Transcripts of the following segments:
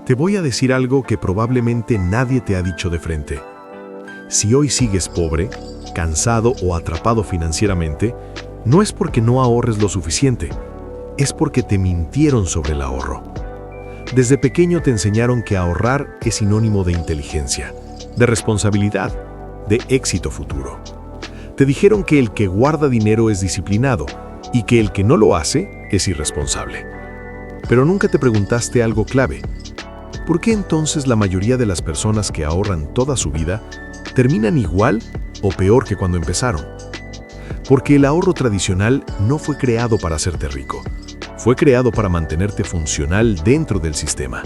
Te voy a decir algo que probablemente nadie te ha dicho de frente. Si hoy sigues pobre, cansado o atrapado financieramente, no es porque no ahorres lo suficiente, es porque te mintieron sobre el ahorro. Desde pequeño te enseñaron que ahorrar es sinónimo de inteligencia, de responsabilidad, de éxito futuro. Te dijeron que el que guarda dinero es disciplinado y que el que no lo hace es irresponsable. Pero nunca te preguntaste algo clave. ¿Por qué entonces la mayoría de las personas que ahorran toda su vida terminan igual o peor que cuando empezaron? Porque el ahorro tradicional no fue creado para hacerte rico. Fue creado para mantenerte funcional dentro del sistema,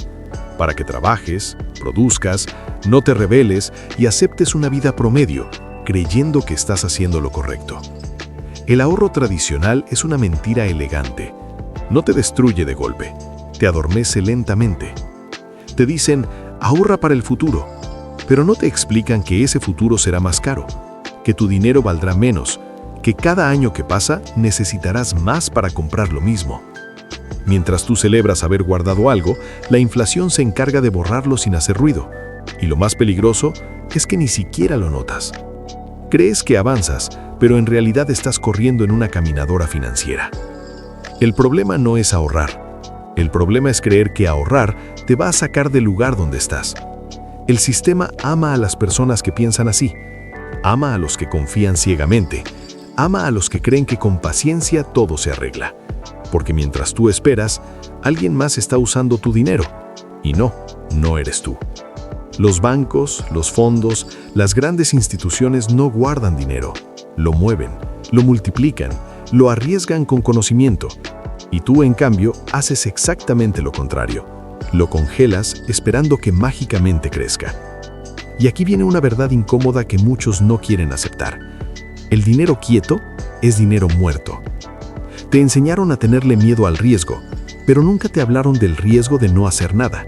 para que trabajes, produzcas, no te rebeles y aceptes una vida promedio, creyendo que estás haciendo lo correcto. El ahorro tradicional es una mentira elegante. No te destruye de golpe, te adormece lentamente. Te dicen, ahorra para el futuro, pero no te explican que ese futuro será más caro, que tu dinero valdrá menos, que cada año que pasa necesitarás más para comprar lo mismo. Mientras tú celebras haber guardado algo, la inflación se encarga de borrarlo sin hacer ruido, y lo más peligroso es que ni siquiera lo notas. Crees que avanzas, pero en realidad estás corriendo en una caminadora financiera. El problema no es ahorrar. El problema es creer que ahorrar te va a sacar del lugar donde estás. El sistema ama a las personas que piensan así. Ama a los que confían ciegamente. Ama a los que creen que con paciencia todo se arregla. Porque mientras tú esperas, alguien más está usando tu dinero. Y no eres tú. Los bancos, los fondos, las grandes instituciones no guardan dinero. Lo mueven, lo multiplican, lo arriesgan con conocimiento. Y tú, en cambio, haces exactamente lo contrario. Lo congelas esperando que mágicamente crezca. Y aquí viene una verdad incómoda que muchos no quieren aceptar. El dinero quieto es dinero muerto. Te enseñaron a tenerle miedo al riesgo, pero nunca te hablaron del riesgo de no hacer nada.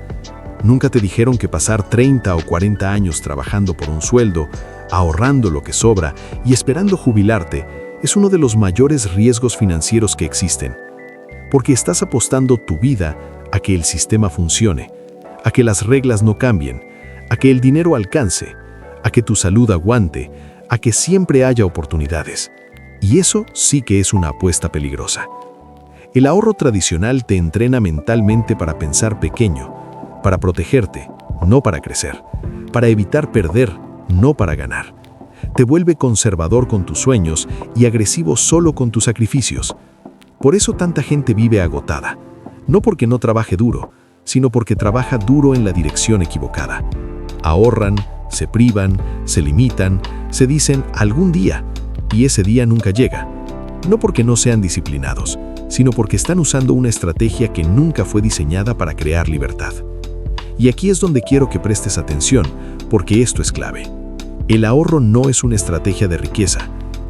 Nunca te dijeron que pasar 30 o 40 años trabajando por un sueldo, ahorrando lo que sobra y esperando jubilarte es uno de los mayores riesgos financieros que existen. Porque estás apostando tu vida a que el sistema funcione, a que las reglas no cambien, a que el dinero alcance, a que tu salud aguante, a que siempre haya oportunidades. Y eso sí que es una apuesta peligrosa. El ahorro tradicional te entrena mentalmente para pensar pequeño, para protegerte, no para crecer, para evitar perder, no para ganar. Te vuelve conservador con tus sueños y agresivo solo con tus sacrificios. Por eso tanta gente vive agotada, no porque no trabaje duro, sino porque trabaja duro en la dirección equivocada. Ahorran, se privan, se limitan, se dicen algún día, y ese día nunca llega. No porque no sean disciplinados, sino porque están usando una estrategia que nunca fue diseñada para crear libertad. Y aquí es donde quiero que prestes atención, porque esto es clave. El ahorro no es una estrategia de riqueza,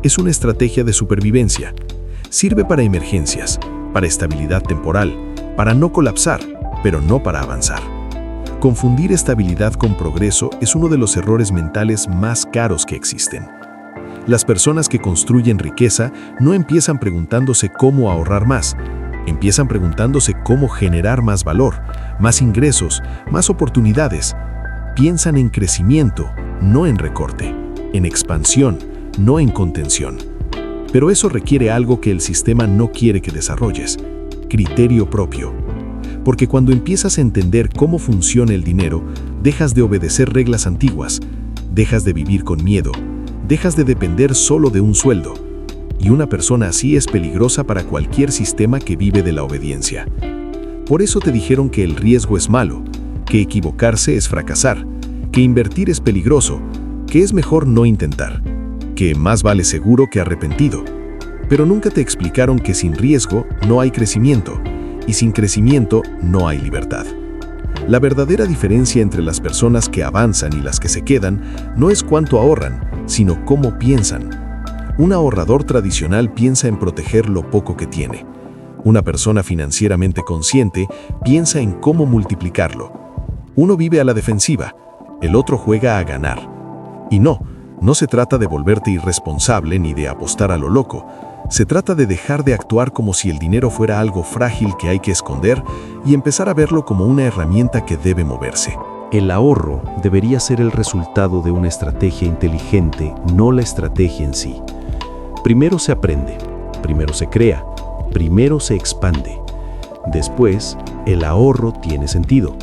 es una estrategia de supervivencia. Sirve para emergencias, para estabilidad temporal, para no colapsar, pero no para avanzar. Confundir estabilidad con progreso es uno de los errores mentales más caros que existen. Las personas que construyen riqueza no empiezan preguntándose cómo ahorrar más, empiezan preguntándose cómo generar más valor, más ingresos, más oportunidades. Piensan en crecimiento, no en recorte, en expansión, no en contención. Pero eso requiere algo que el sistema no quiere que desarrolles: criterio propio. Porque cuando empiezas a entender cómo funciona el dinero, dejas de obedecer reglas antiguas, dejas de vivir con miedo, dejas de depender solo de un sueldo. Y una persona así es peligrosa para cualquier sistema que vive de la obediencia. Por eso te dijeron que el riesgo es malo, que equivocarse es fracasar, que invertir es peligroso, que es mejor no intentar, que más vale seguro que arrepentido. Pero nunca te explicaron que sin riesgo no hay crecimiento, y sin crecimiento no hay libertad. La verdadera diferencia entre las personas que avanzan y las que se quedan no es cuánto ahorran, sino cómo piensan. Un ahorrador tradicional piensa en proteger lo poco que tiene. Una persona financieramente consciente piensa en cómo multiplicarlo. Uno vive a la defensiva, el otro juega a ganar. Y no se trata de volverte irresponsable ni de apostar a lo loco. Se trata de dejar de actuar como si el dinero fuera algo frágil que hay que esconder y empezar a verlo como una herramienta que debe moverse. El ahorro debería ser el resultado de una estrategia inteligente, no la estrategia en sí. Primero se aprende, primero se crea, primero se expande. Después, el ahorro tiene sentido.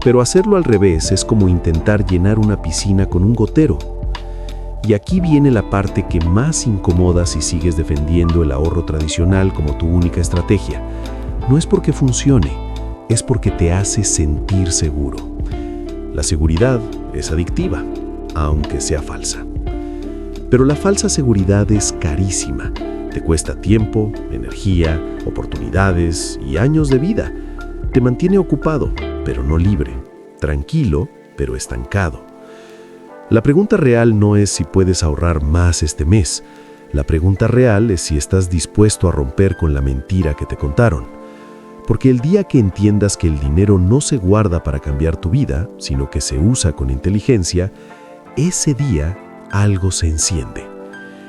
Pero hacerlo al revés es como intentar llenar una piscina con un gotero. Y aquí viene la parte que más incomoda si sigues defendiendo el ahorro tradicional como tu única estrategia. No es porque funcione, es porque te hace sentir seguro. La seguridad es adictiva, aunque sea falsa. Pero la falsa seguridad es carísima. Te cuesta tiempo, energía, oportunidades y años de vida. Te mantiene ocupado, pero no libre. Tranquilo, pero estancado. La pregunta real no es si puedes ahorrar más este mes. La pregunta real es si estás dispuesto a romper con la mentira que te contaron. Porque el día que entiendas que el dinero no se guarda para cambiar tu vida, sino que se usa con inteligencia, ese día algo se enciende.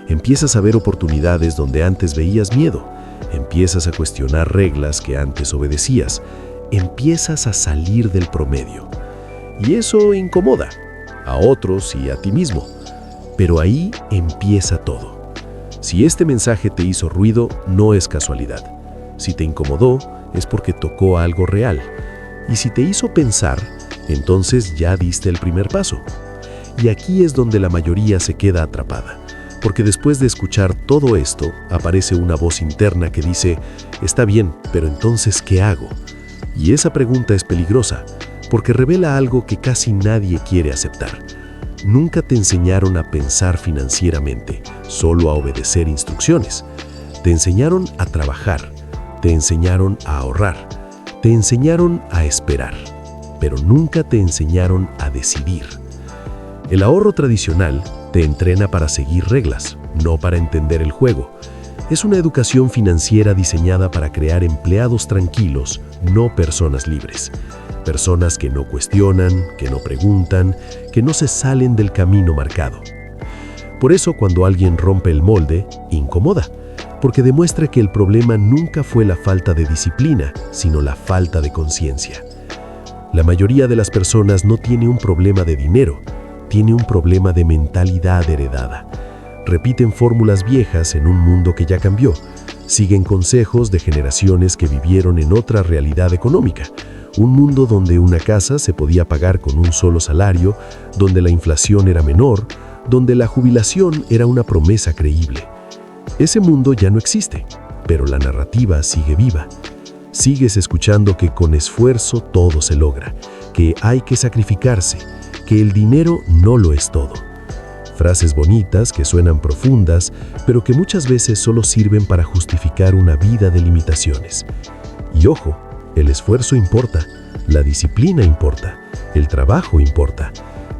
Empiezas a ver oportunidades donde antes veías miedo. Empiezas a cuestionar reglas que antes obedecías. Empiezas a salir del promedio. Y eso incomoda a otros y a ti mismo. Pero ahí empieza todo. Si este mensaje te hizo ruido, no es casualidad. Si te incomodó, es porque tocó algo real. Y si te hizo pensar, entonces ya diste el primer paso. Y aquí es donde la mayoría se queda atrapada. Porque después de escuchar todo esto, aparece una voz interna que dice, está bien, pero entonces, ¿qué hago? Y esa pregunta es peligrosa, porque revela algo que casi nadie quiere aceptar. Nunca te enseñaron a pensar financieramente, solo a obedecer instrucciones. Te enseñaron a trabajar, te enseñaron a ahorrar, te enseñaron a esperar, pero nunca te enseñaron a decidir. El ahorro tradicional te entrena para seguir reglas, no para entender el juego. Es una educación financiera diseñada para crear empleados tranquilos, no personas libres. Personas que no cuestionan, que no preguntan, que no se salen del camino marcado. Por eso, cuando alguien rompe el molde, incomoda, porque demuestra que el problema nunca fue la falta de disciplina, sino la falta de conciencia. La mayoría de las personas no tiene un problema de dinero, tiene un problema de mentalidad heredada. Repiten fórmulas viejas en un mundo que ya cambió. Siguen consejos de generaciones que vivieron en otra realidad económica. Un mundo donde una casa se podía pagar con un solo salario, donde la inflación era menor, donde la jubilación era una promesa creíble. Ese mundo ya no existe, pero la narrativa sigue viva. Sigues escuchando que con esfuerzo todo se logra, que hay que sacrificarse, que el dinero no lo es todo. Frases bonitas que suenan profundas, pero que muchas veces solo sirven para justificar una vida de limitaciones. Y ojo, el esfuerzo importa, la disciplina importa, el trabajo importa,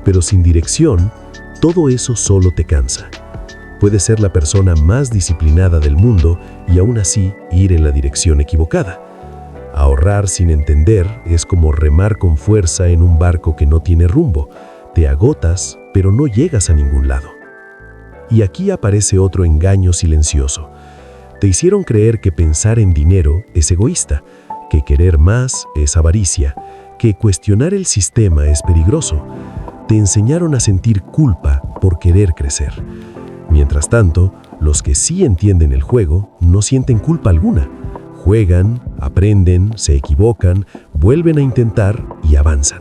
pero sin dirección, todo eso solo te cansa. Puedes ser la persona más disciplinada del mundo y aún así ir en la dirección equivocada. Ahorrar sin entender es como remar con fuerza en un barco que no tiene rumbo. Te agotas, pero no llegas a ningún lado. Y aquí aparece otro engaño silencioso. Te hicieron creer que pensar en dinero es egoísta, que querer más es avaricia, que cuestionar el sistema es peligroso. Te enseñaron a sentir culpa por querer crecer. Mientras tanto, los que sí entienden el juego no sienten culpa alguna. Juegan, aprenden, se equivocan, vuelven a intentar y avanzan.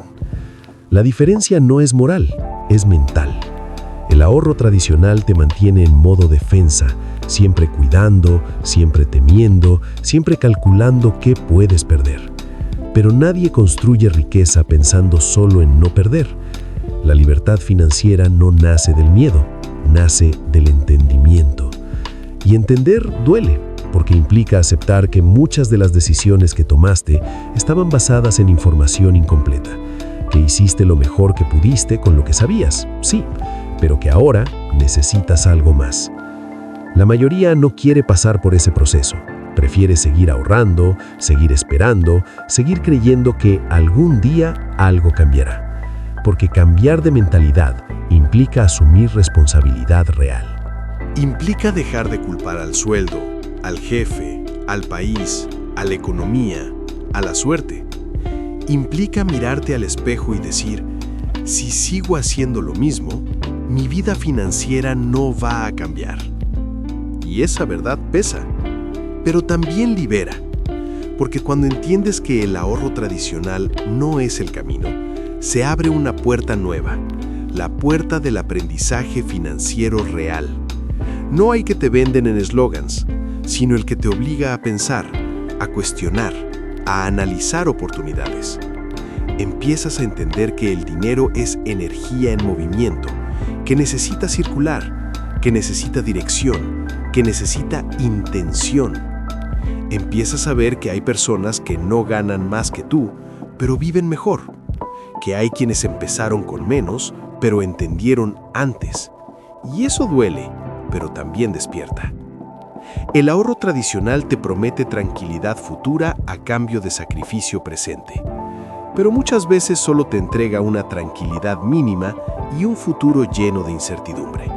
La diferencia no es moral, es mental. El ahorro tradicional te mantiene en modo defensa, siempre cuidando, siempre temiendo, siempre calculando qué puedes perder. Pero nadie construye riqueza pensando solo en no perder. La libertad financiera no nace del miedo, nace del entendimiento. Y entender duele, porque implica aceptar que muchas de las decisiones que tomaste estaban basadas en información incompleta, que hiciste lo mejor que pudiste con lo que sabías, sí, pero que ahora necesitas algo más. La mayoría no quiere pasar por ese proceso. Prefiere seguir ahorrando, seguir esperando, seguir creyendo que algún día algo cambiará. Porque cambiar de mentalidad implica asumir responsabilidad real. Implica dejar de culpar al sueldo, al jefe, al país, a la economía, a la suerte. Implica mirarte al espejo y decir, si sigo haciendo lo mismo, mi vida financiera no va a cambiar. Y esa verdad pesa, pero también libera, porque cuando entiendes que el ahorro tradicional no es el camino, se abre una puerta nueva, la puerta del aprendizaje financiero real. No hay que te venden en eslogans, sino el que te obliga a pensar, a cuestionar, a analizar oportunidades. Empiezas a entender que el dinero es energía en movimiento, que necesita circular, que necesita dirección, que necesita intención. Empiezas a ver que hay personas que no ganan más que tú, pero viven mejor. Que hay quienes empezaron con menos, pero entendieron antes. Y eso duele, pero también despierta. El ahorro tradicional te promete tranquilidad futura a cambio de sacrificio presente. Pero muchas veces solo te entrega una tranquilidad mínima y un futuro lleno de incertidumbre.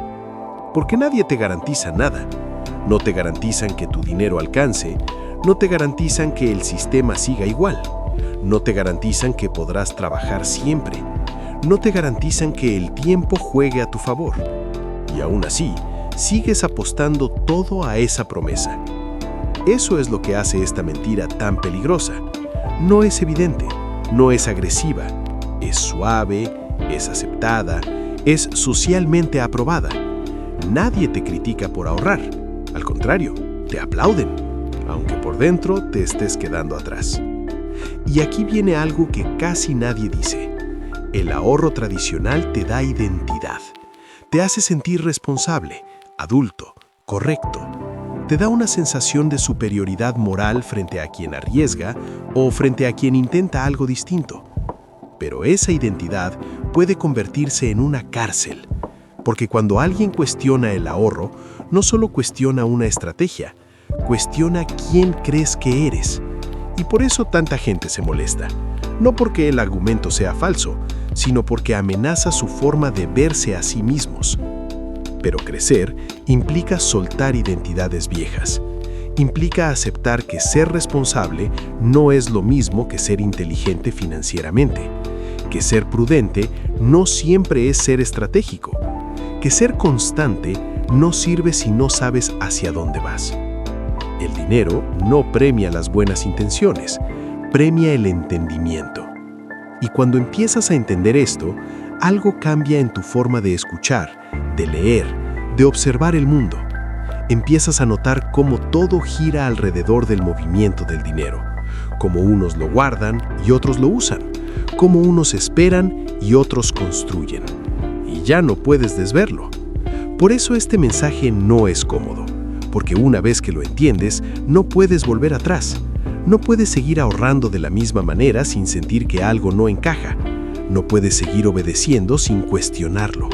Porque nadie te garantiza nada. No te garantizan que tu dinero alcance, no te garantizan que el sistema siga igual, no te garantizan que podrás trabajar siempre, no te garantizan que el tiempo juegue a tu favor. Y aún así, sigues apostando todo a esa promesa. Eso es lo que hace esta mentira tan peligrosa. No es evidente. No es agresiva, es suave, es aceptada, es socialmente aprobada. Nadie te critica por ahorrar, al contrario, te aplauden, aunque por dentro te estés quedando atrás. Y aquí viene algo que casi nadie dice. El ahorro tradicional te da identidad, te hace sentir responsable, adulto, correcto. Te da una sensación de superioridad moral frente a quien arriesga o frente a quien intenta algo distinto. Pero esa identidad puede convertirse en una cárcel, porque cuando alguien cuestiona el ahorro, no solo cuestiona una estrategia, cuestiona quién crees que eres. Y por eso tanta gente se molesta, no porque el argumento sea falso, sino porque amenaza su forma de verse a sí mismos. Pero crecer implica soltar identidades viejas. Implica aceptar que ser responsable no es lo mismo que ser inteligente financieramente. Que ser prudente no siempre es ser estratégico. Que ser constante no sirve si no sabes hacia dónde vas. El dinero no premia las buenas intenciones, premia el entendimiento. Y cuando empiezas a entender esto, algo cambia en tu forma de escuchar, de leer, de observar el mundo. Empiezas a notar cómo todo gira alrededor del movimiento del dinero, cómo unos lo guardan y otros lo usan, cómo unos esperan y otros construyen. Y ya no puedes desverlo. Por eso este mensaje no es cómodo, porque una vez que lo entiendes, no puedes volver atrás. No puedes seguir ahorrando de la misma manera sin sentir que algo no encaja. No puedes seguir obedeciendo sin cuestionarlo.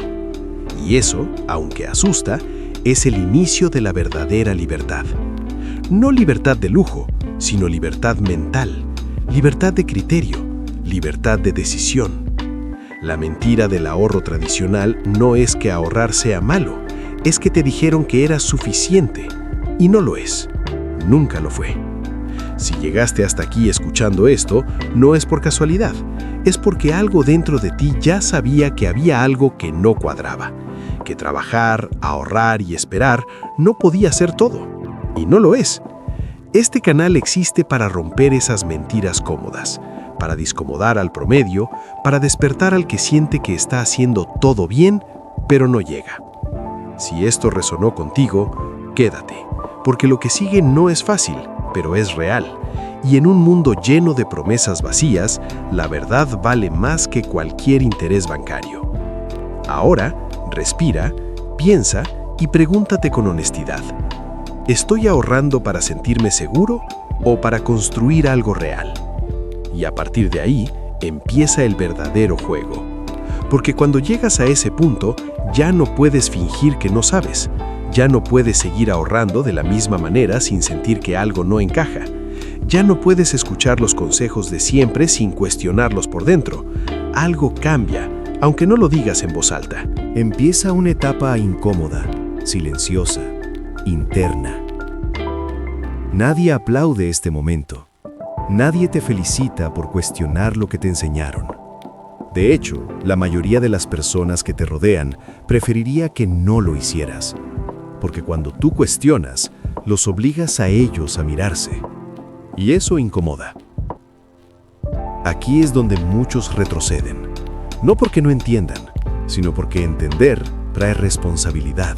Y eso, aunque asusta, es el inicio de la verdadera libertad. No libertad de lujo, sino libertad mental, libertad de criterio, libertad de decisión. La mentira del ahorro tradicional no es que ahorrar sea malo, es que te dijeron que era suficiente. Y no lo es. Nunca lo fue. Si llegaste hasta aquí escuchando esto, no es por casualidad, es porque algo dentro de ti ya sabía que había algo que no cuadraba, que trabajar, ahorrar y esperar no podía ser todo. Y no lo es. Este canal existe para romper esas mentiras cómodas, para discomodar al promedio, para despertar al que siente que está haciendo todo bien, pero no llega. Si esto resonó contigo, quédate, porque lo que sigue no es fácil, pero es real. Y en un mundo lleno de promesas vacías, la verdad vale más que cualquier interés bancario. Ahora, respira, piensa y pregúntate con honestidad. ¿Estoy ahorrando para sentirme seguro o para construir algo real? Y a partir de ahí, empieza el verdadero juego. Porque cuando llegas a ese punto, ya no puedes fingir que no sabes. Ya no puedes seguir ahorrando de la misma manera sin sentir que algo no encaja. Ya no puedes escuchar los consejos de siempre sin cuestionarlos por dentro. Algo cambia, aunque no lo digas en voz alta. Empieza una etapa incómoda, silenciosa, interna. Nadie aplaude este momento. Nadie te felicita por cuestionar lo que te enseñaron. De hecho, la mayoría de las personas que te rodean preferiría que no lo hicieras, porque cuando tú cuestionas, los obligas a ellos a mirarse. Y eso incomoda. Aquí es donde muchos retroceden, no porque no entiendan, sino porque entender trae responsabilidad.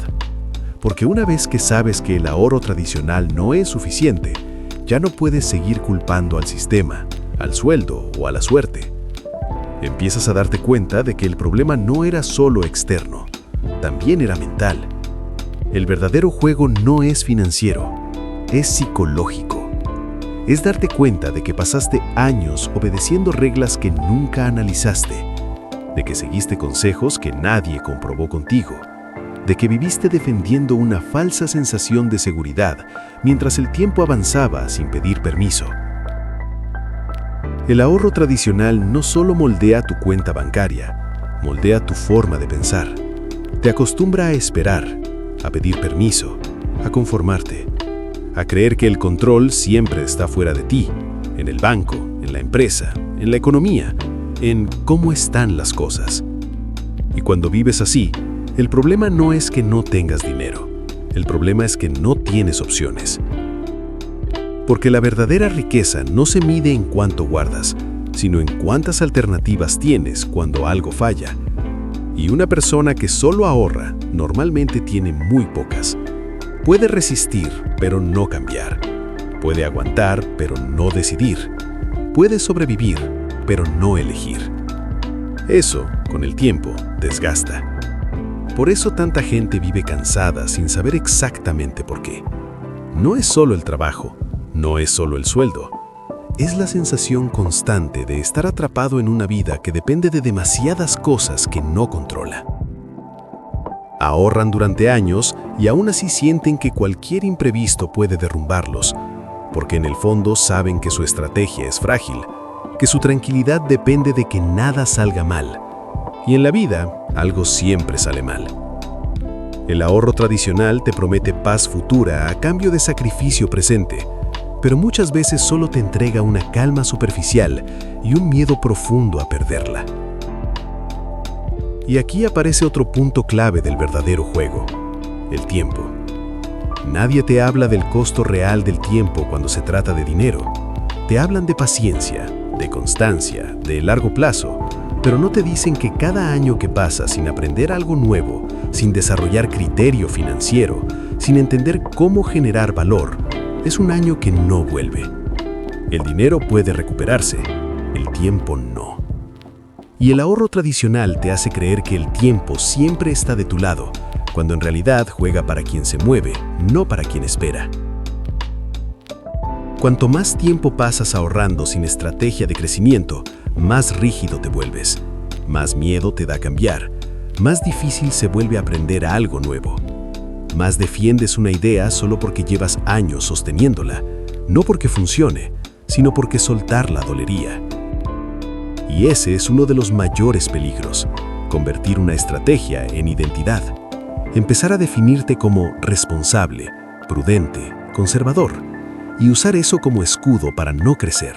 Porque una vez que sabes que el ahorro tradicional no es suficiente, ya no puedes seguir culpando al sistema, al sueldo o a la suerte. Empiezas a darte cuenta de que el problema no era solo externo, también era mental. El verdadero juego no es financiero, es psicológico. Es darte cuenta de que pasaste años obedeciendo reglas que nunca analizaste, de que seguiste consejos que nadie comprobó contigo, de que viviste defendiendo una falsa sensación de seguridad mientras el tiempo avanzaba sin pedir permiso. El ahorro tradicional no solo moldea tu cuenta bancaria, moldea tu forma de pensar. Te acostumbra a esperar, a pedir permiso, a conformarte, a creer que el control siempre está fuera de ti, en el banco, en la empresa, en la economía, en cómo están las cosas. Y cuando vives así, el problema no es que no tengas dinero, el problema es que no tienes opciones. Porque la verdadera riqueza no se mide en cuánto guardas, sino en cuántas alternativas tienes cuando algo falla. Y una persona que solo ahorra normalmente tiene muy pocas. Puede resistir, pero no cambiar. Puede aguantar, pero no decidir. Puede sobrevivir, pero no elegir. Eso, con el tiempo, desgasta. Por eso tanta gente vive cansada sin saber exactamente por qué. No es solo el trabajo, no es solo el sueldo. Es la sensación constante de estar atrapado en una vida que depende de demasiadas cosas que no controla. Ahorran durante años y aún así sienten que cualquier imprevisto puede derrumbarlos, porque en el fondo saben que su estrategia es frágil, que su tranquilidad depende de que nada salga mal. Y en la vida, algo siempre sale mal. El ahorro tradicional te promete paz futura a cambio de sacrificio presente, pero muchas veces solo te entrega una calma superficial y un miedo profundo a perderla. Y aquí aparece otro punto clave del verdadero juego: el tiempo. Nadie te habla del costo real del tiempo cuando se trata de dinero. Te hablan de paciencia, de constancia, de largo plazo, pero no te dicen que cada año que pasa sin aprender algo nuevo, sin desarrollar criterio financiero, sin entender cómo generar valor, es un año que no vuelve. El dinero puede recuperarse, el tiempo no. Y el ahorro tradicional te hace creer que el tiempo siempre está de tu lado, cuando en realidad juega para quien se mueve, no para quien espera. Cuanto más tiempo pasas ahorrando sin estrategia de crecimiento, más rígido te vuelves, más miedo te da a cambiar, más difícil se vuelve aprender algo nuevo. Más defiendes una idea solo porque llevas años sosteniéndola, no porque funcione, sino porque soltarla dolería. Y ese es uno de los mayores peligros: convertir una estrategia en identidad. Empezar a definirte como responsable, prudente, conservador, y usar eso como escudo para no crecer,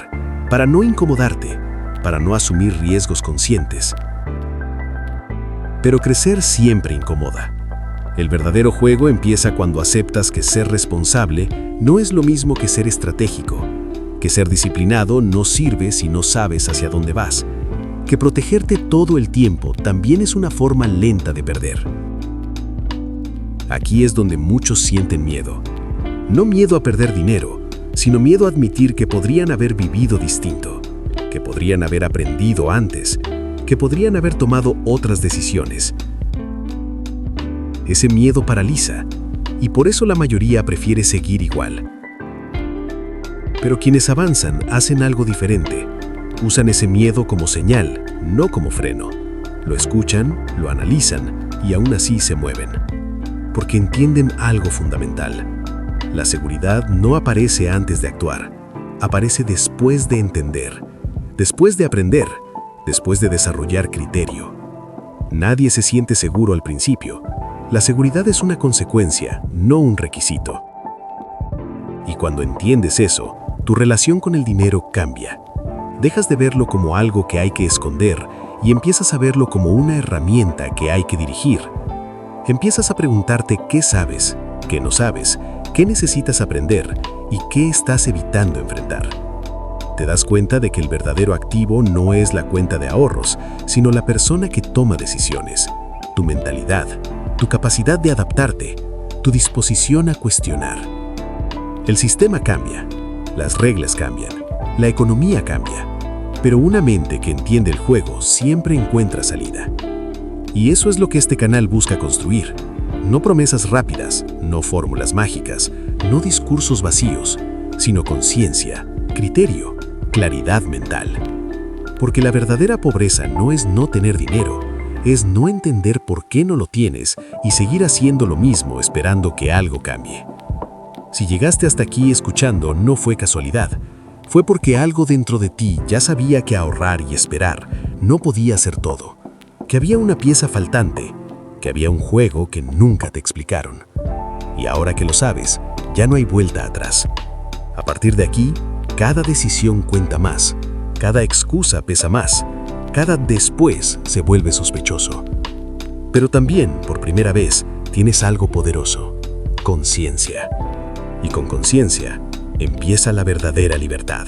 para no incomodarte, para no asumir riesgos conscientes. Pero crecer siempre incomoda. El verdadero juego empieza cuando aceptas que ser responsable no es lo mismo que ser estratégico, que ser disciplinado no sirve si no sabes hacia dónde vas, que protegerte todo el tiempo también es una forma lenta de perder. Aquí es donde muchos sienten miedo. No miedo a perder dinero, sino miedo a admitir que podrían haber vivido distinto, que podrían haber aprendido antes, que podrían haber tomado otras decisiones. Ese miedo paraliza, y por eso la mayoría prefiere seguir igual. Pero quienes avanzan hacen algo diferente. Usan ese miedo como señal, no como freno. Lo escuchan, lo analizan y aún así se mueven. Porque entienden algo fundamental. La seguridad no aparece antes de actuar, aparece después de entender, después de aprender, después de desarrollar criterio. Nadie se siente seguro al principio, La seguridad es una consecuencia, no un requisito. Y cuando entiendes eso, tu relación con el dinero cambia. Dejas de verlo como algo que hay que esconder y empiezas a verlo como una herramienta que hay que dirigir. Empiezas a preguntarte qué sabes, qué no sabes, qué necesitas aprender y qué estás evitando enfrentar. Te das cuenta de que el verdadero activo no es la cuenta de ahorros, sino la persona que toma decisiones, tu mentalidad, tu capacidad de adaptarte, tu disposición a cuestionar. El sistema cambia, las reglas cambian, la economía cambia, pero una mente que entiende el juego siempre encuentra salida. Y eso es lo que este canal busca construir. No promesas rápidas, no fórmulas mágicas, no discursos vacíos, sino conciencia, criterio, claridad mental. Porque la verdadera pobreza no es no tener dinero, es no entender por qué no lo tienes y seguir haciendo lo mismo esperando que algo cambie. Si llegaste hasta aquí escuchando, no fue casualidad. Fue porque algo dentro de ti ya sabía que ahorrar y esperar no podía ser todo, que había una pieza faltante, que había un juego que nunca te explicaron. Y ahora que lo sabes, ya no hay vuelta atrás. A partir de aquí, cada decisión cuenta más, cada excusa pesa más, cada después se vuelve sospechoso. Pero también, por primera vez, tienes algo poderoso: conciencia. Y con conciencia empieza la verdadera libertad.